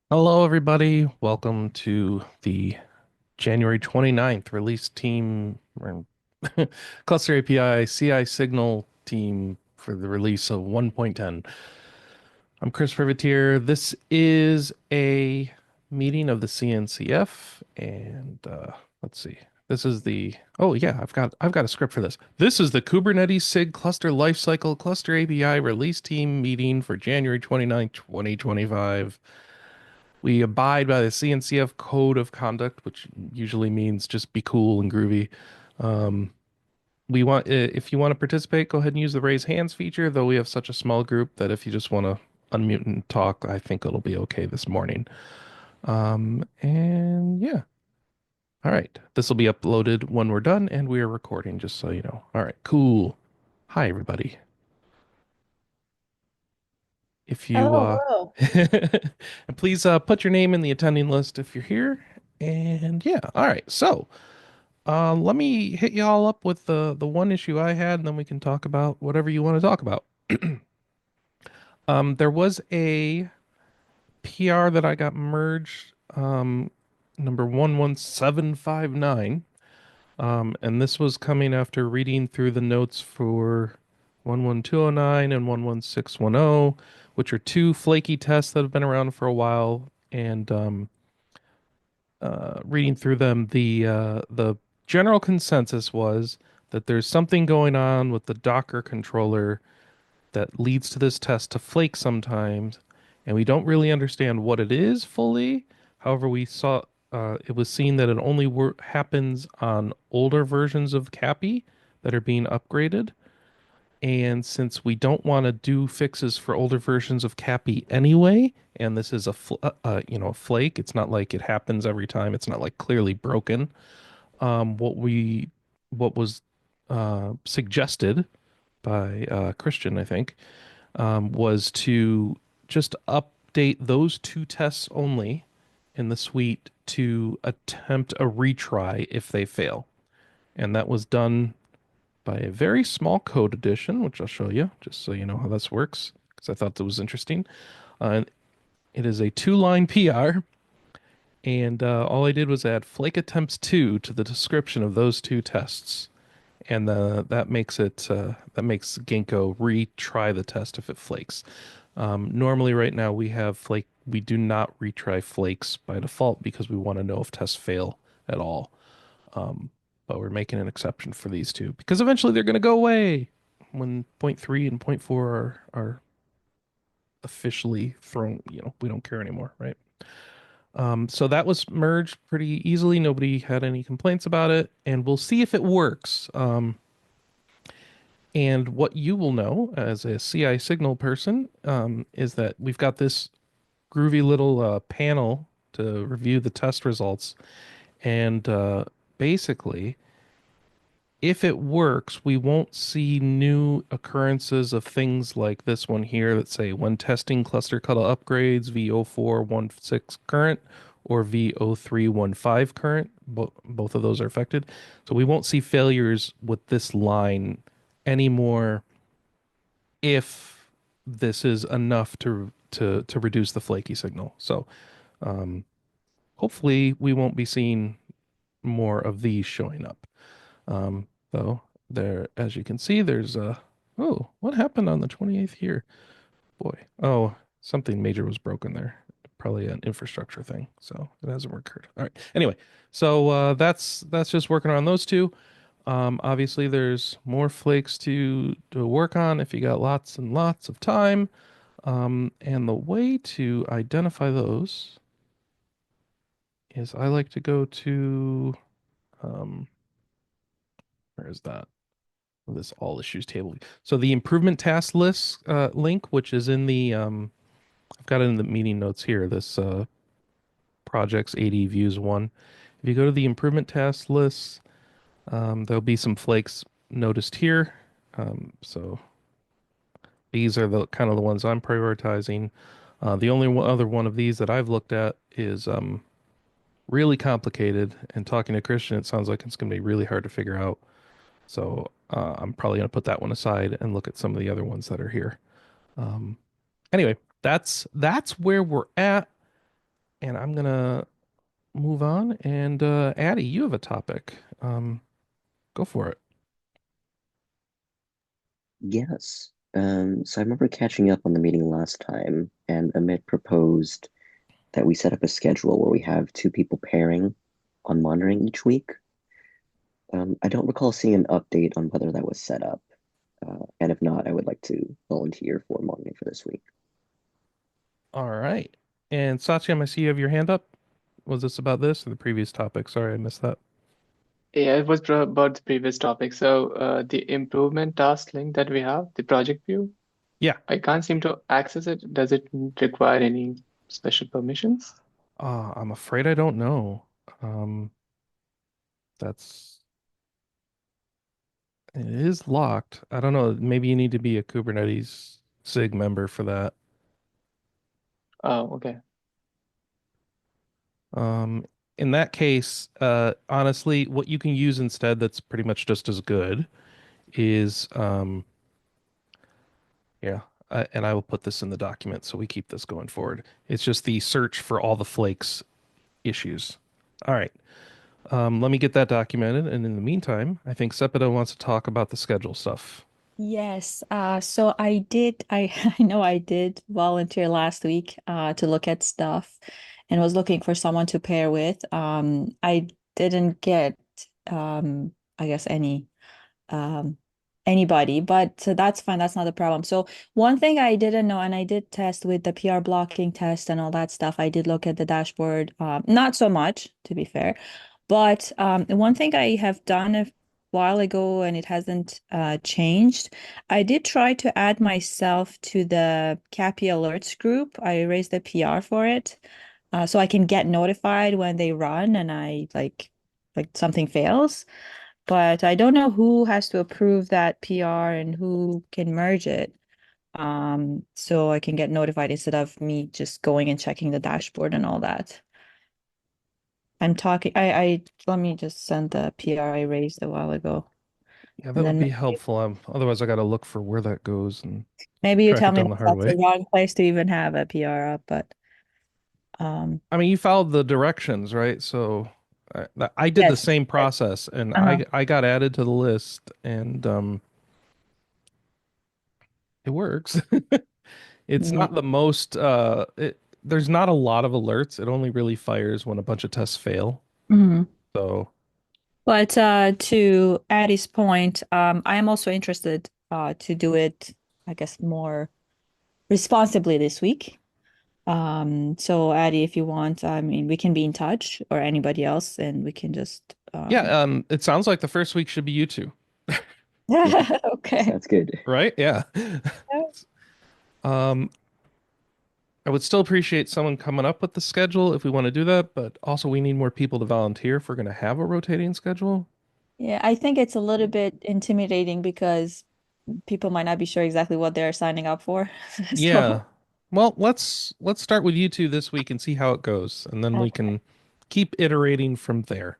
Hello, everybody. Welcome to the January 29th release team or Cluster API CI signal team for the release of 1.10. I'm Chris Privateer. This is a meeting of the CNCF, and let's see. This is the oh yeah, I've got a script for this. This is the Kubernetes SIG Cluster Lifecycle Cluster API release team meeting for January 29th, 2025. We abide by the CNCF code of conduct, which usually means just be cool and groovy. Um, if you want to participate, go ahead and use the raise hands feature, though we have such a small group that if you just want to unmute and talk, I think it'll be okay this morning. And yeah. All right. This will be uploaded when we're done and we are recording, just so you know. All right, cool. Hi, everybody. If you Hello, hello. and please put your name in the attending list if you're here. And yeah, all right. So let me hit you all up with the one issue I had, and then we can talk about whatever you want to talk about. There was a PR that I got merged, number 11759. And this was coming after reading through the notes for 11209 and 11610, which are two flaky tests that have been around for a while. And reading through them, the general consensus was that there's something going on with the Docker controller that leads to this test to flake sometimes, and we don't really understand what it is fully. However, we saw it was seen that it only happens on older versions of Cappy that are being upgraded. And since we don't want to do fixes for older versions of Cappy anyway, and this is a flake, it's not like it happens every time. It's not like clearly broken. What was suggested by Christian, I think, was to just update those two tests only in the suite to attempt a retry if they fail. And that was done by a very small code addition, which I'll show you just so you know how this works, because I thought that was interesting. Uh, it is a two-line PR, and all I did was add flake attempts 2 to the description of those two tests. And that makes Ginkgo retry the test if it flakes. Normally, right now we do not retry flakes by default because we want to know if tests fail at all. Um, but we're making an exception for these two because eventually they're going to go away when point 3 and point 4 are officially thrown. We don't care anymore, right? So that was merged pretty easily. Nobody had any complaints about it, and we'll see if it works. And what you will know as a CI signal person is that we've got this groovy little panel to review the test results. And basically, if it works, we won't see new occurrences of things like this one here that say when testing cluster cuddle upgrades V0416 current or V0315 current. Both of those are affected. So we won't see failures with this line anymore if this is enough to reduce the flaky signal. So um, hopefully we won't be seeing more of these showing up. Though there, as you can see, there's a oh, what happened on the 28th here? Boy, oh, something major was broken there. Probably an infrastructure thing, so it hasn't recurred. All right. Anyway, so that's just working on those two. Obviously, there's more flakes to work on if you got lots and lots of time. And the way to identify those is I like to go to um, where is that? This all issues table. So the improvement task list link, which is in the I've got it in the meeting notes here. This projects AD views one. If you go to the improvement task list, there'll be some flakes noticed here. So these are the kind of the ones I'm prioritizing. The only other one of these that I've looked at is really complicated. And talking to Christian, it sounds like it's going to be really hard to figure out. So I'm probably going to put that one aside and look at some of the other ones that are here. Um, anyway, that's where we're at. And I'm gonna move on. And Addie, you have a topic. Go for it. Yes. So I remember catching up on the meeting last time, and Amit proposed that we set up a schedule where we have two people pairing on monitoring each week. I don't recall seeing an update on whether that was set up. And if not, I would like to volunteer for monitoring for this week. All right. And Satyam, I see you have your hand up. Was this about this or the previous topic? Sorry, I missed that. Yeah, it was about the previous topic. So, the improvement task link that we have, the project view, Yeah. I can't seem to access it. Does it require any special permissions? I'm afraid I don't know. Um, that's it is locked. I don't know. Maybe you need to be a Kubernetes SIG member for that. Oh, okay. Um, in that case, honestly, what you can use instead that's pretty much just as good is yeah, and I will put this in the document so we keep this going forward. It's just the search for all the flakes issues. All right. Let me get that documented, and in the meantime, I think Sepida wants to talk about the schedule stuff. Yes, so I I know I did volunteer last week to look at stuff and was looking for someone to pair with. I didn't get I guess um anybody, but so that's fine, that's not a problem. So one thing I didn't know, and I did test with the PR blocking test and all that stuff. I did look at the dashboard, not so much, to be fair. But one thing I have done a while ago and it hasn't changed. I did try to add myself to the CAPI alerts group. I raised a PR for it, so I can get notified when they run and I like something fails. But I don't know who has to approve that PR and who can merge it. So I can get notified instead of me just going and checking the dashboard and all that. I'm talking, let me just send the PR I raised a while ago. Yeah, And that would then be helpful. Otherwise, I got to look for where that goes and maybe you track tell it me down the that hard that's the way. wrong place to even have a PR up, but um, I mean, you followed the directions, right? So I did the yes. same process, and Uh-huh. I got added to the list, and it works. It's Yeah. not the most there's not a lot of alerts. It only really fires when a bunch of tests fail. Mhm. So But to Addie's point, I am also interested to do it, I guess, more responsibly this week. So Addie, if you want, I mean, we can be in touch or anybody else, and we can just yeah, it sounds like the first week should be you two, Yeah, okay. sounds good. right? Yeah. Um, I would still appreciate someone coming up with the schedule if we want to do that, but also we need more people to volunteer if we're going to have a rotating schedule. Yeah, I think it's a little bit intimidating because people might not be sure exactly what they're signing up for. Yeah. So, Well, let's start with you two this week and see how it goes, and then we okay. can keep iterating from there.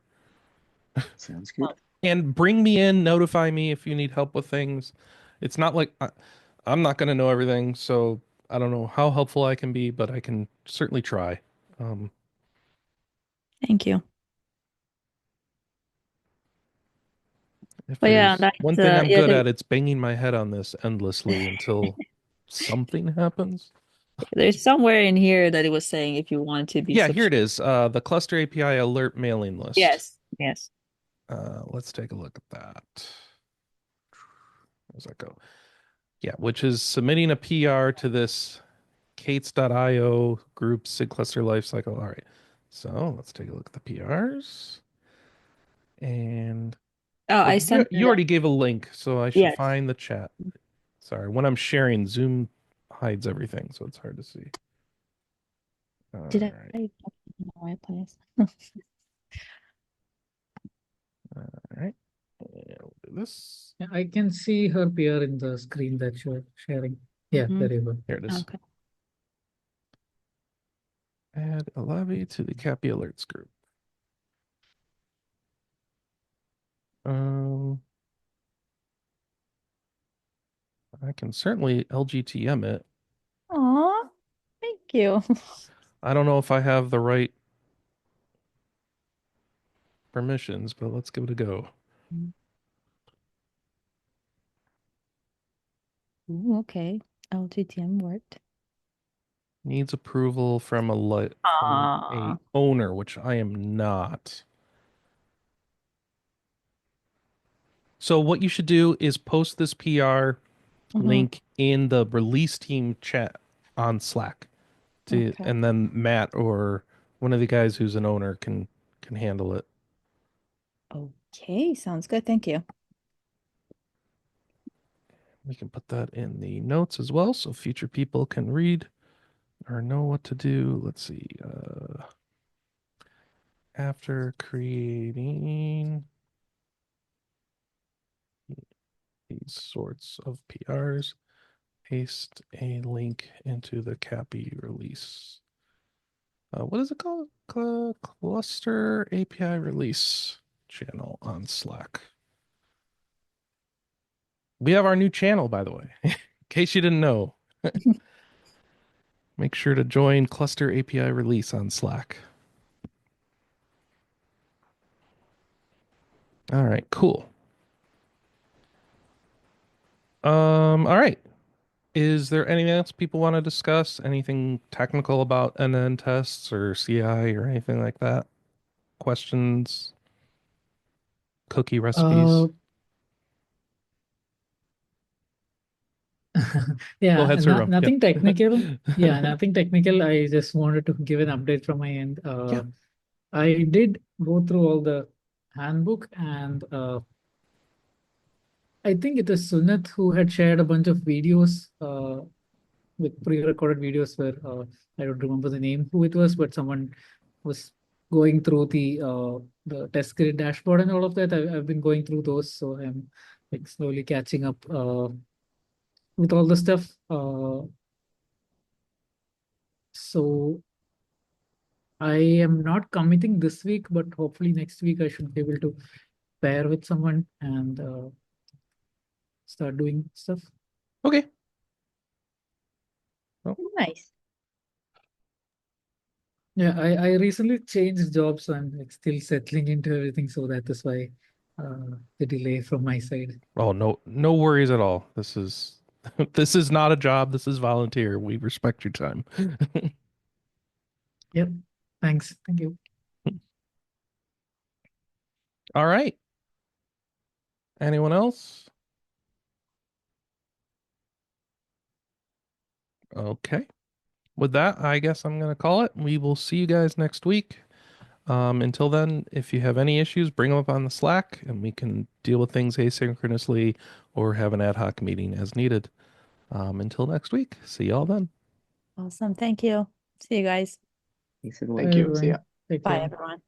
Sounds good. And bring me in, notify me if you need help with things. It's not like I'm not going to know everything, so I don't know how helpful I can be, but I can certainly try. Um, Thank you. if But yeah, there's that's one thing I'm yeah, good at, it's banging my head on this endlessly until something happens. there's somewhere in here that it was saying if you want to be Yeah, here subscribed. it is. The Cluster API alert mailing list. Yes. Yes. Let's take a look at that. Where's that go? Yeah, which is submitting a PR to this Kates.io group SIG cluster lifecycle. All right. So let's take a look at the PRs. And Oh, oh, I sent you already gave a link, so I should yes. find the chat. Sorry, when I'm sharing, Zoom hides everything, so it's hard to see. All Did right. I put it in the right place? All right. And we'll do this. Yeah, I can see her PR in the screen that you're sharing. Yeah, Mhm. there you go. Here it is. Okay. Add Alavi to the Cappy Alerts group. Um, I can certainly LGTM it. Aw, thank you. I don't know if I have the right permissions, but let's give it a go. Ooh, okay. LGTM worked. Needs approval from a Ah. owner, which I am not. So what you should do is post this PR link in the release team chat on Slack Okay. and then Matt or one of the guys who's an owner can handle it. Okay, sounds good. Thank you. We can put that in the notes as well so future people can read or know what to do. Let's see. After creating these sorts of PRs, paste a link into the CAPI release. What is it called? Cluster API release channel on Slack. We have our new channel, by the way, in case you didn't know. Make sure to join Cluster API release on Slack. All right, cool. All right. Is there anything else people want to discuss? Anything technical about NN tests or CI or anything like that? Questions? Cookie recipes? Go ahead, Sir Ram. Nothing Yeah. technical. Yeah, nothing technical. I just wanted to give an update from my end. Yeah. I did go through all the handbook, and I think it was Sunat who had shared a bunch of videos with pre-recorded videos where I don't remember the name who it was, but someone was going through the test grid dashboard and all of that. I've been going through those, so I'm like slowly catching up with all the stuff. So I am not committing this week, but hopefully next week I should be able to pair with someone and start doing stuff. Okay. Nice. Yeah, I recently changed jobs, so I'm like still settling into everything. So that is why the delay from my side. Oh, no worries at all. This is this is not a job. This is volunteer. We respect your time. Yep. Thanks. Thank you. All right. Anyone else? Okay. With that, I guess I'm going to call it. We will see you guys next week. Until then, if you have any issues, bring them up on the Slack and we can deal with things asynchronously or have an ad hoc meeting as needed. Until next week, see y'all then. Awesome. Thank you. See you guys. Thanks, everyone. Thank you. See ya. Take Bye, care. everyone.